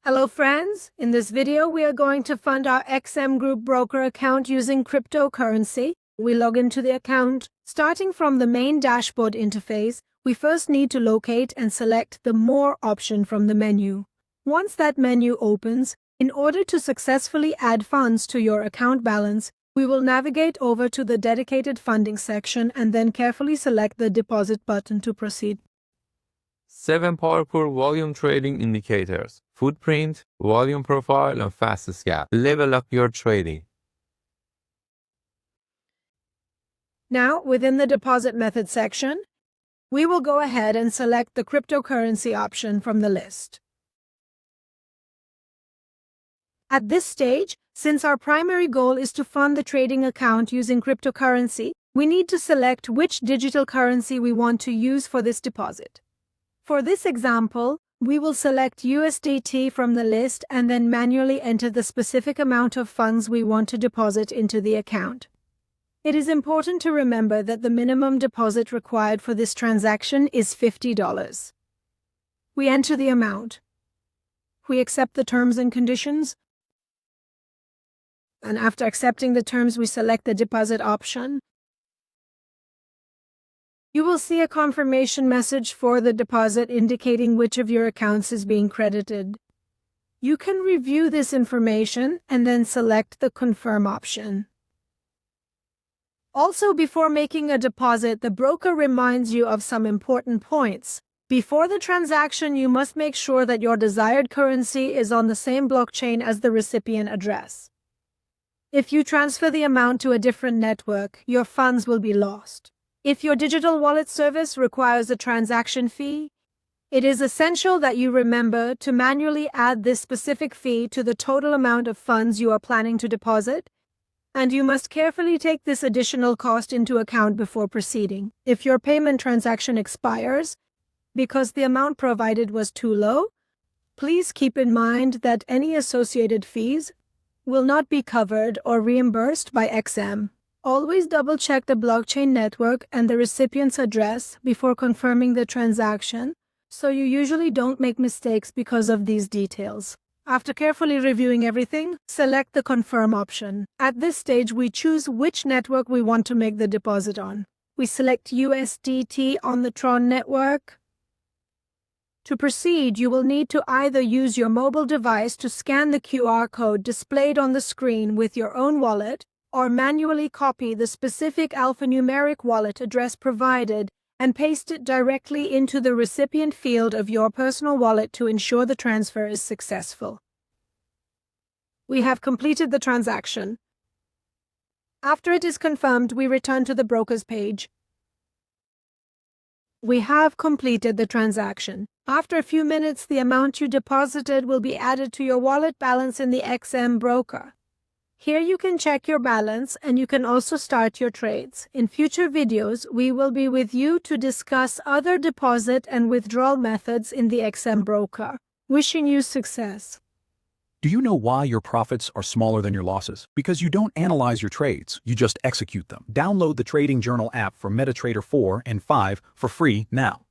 Hello friends, in this video we are going to fund our XM Group broker account using cryptocurrency. We log into the account. Starting from the main dashboard interface, we first need to locate and select the More option from the menu. Once that menu opens, in order to successfully add funds to your account balance, we will navigate over to the dedicated funding section and then carefully select the deposit button to proceed. 7 powerful volume trading indicators: footprint, volume profile, and fast scalp. Level up your trading. Now, within the deposit method section, we will go ahead and select the cryptocurrency option from the list. At this stage, since our primary goal is to fund the trading account using cryptocurrency, we need to select which digital currency we want to use for this deposit. For this example, we will select USDT from the list and then manually enter the specific amount of funds we want to deposit into the account. It is important to remember that the minimum deposit required for this transaction is $50. We enter the amount. We accept the terms and conditions. And after accepting the terms, we select the deposit option. You will see a confirmation message for the deposit indicating which of your accounts is being credited. You can review this information and then select the Confirm option. Also, before making a deposit, the broker reminds you of some important points. Before the transaction, you must make sure that your desired currency is on the same blockchain as the recipient address. If you transfer the amount to a different network, your funds will be lost. If your digital wallet service requires a transaction fee, it is essential that you remember to manually add this specific fee to the total amount of funds you are planning to deposit, and you must carefully take this additional cost into account before proceeding. If your payment transaction expires because the amount provided was too low, please keep in mind that any associated fees will not be covered or reimbursed by XM. Always double-check the blockchain network and the recipient's address before confirming the transaction, so you usually don't make mistakes because of these details. After carefully reviewing everything, select the Confirm option. At this stage, we choose which network we want to make the deposit on. We select USDT on the Tron network. To proceed, you will need to either use your mobile device to scan the QR code displayed on the screen with your own wallet, or manually copy the specific alphanumeric wallet address provided and paste it directly into the recipient field of your personal wallet to ensure the transfer is successful. We have completed the transaction. After it is confirmed, we return to the broker's page. We have completed the transaction. After a few minutes, the amount you deposited will be added to your wallet balance in the XM broker. Here you can check your balance and you can also start your trades. In future videos, we will be with you to discuss other deposit and withdrawal methods in the XM broker. Wishing you success. Do you know why your profits are smaller than your losses? Because you don't analyze your trades, you just execute them. Download the Trading Journal app for MetaTrader 4 and 5 for free now.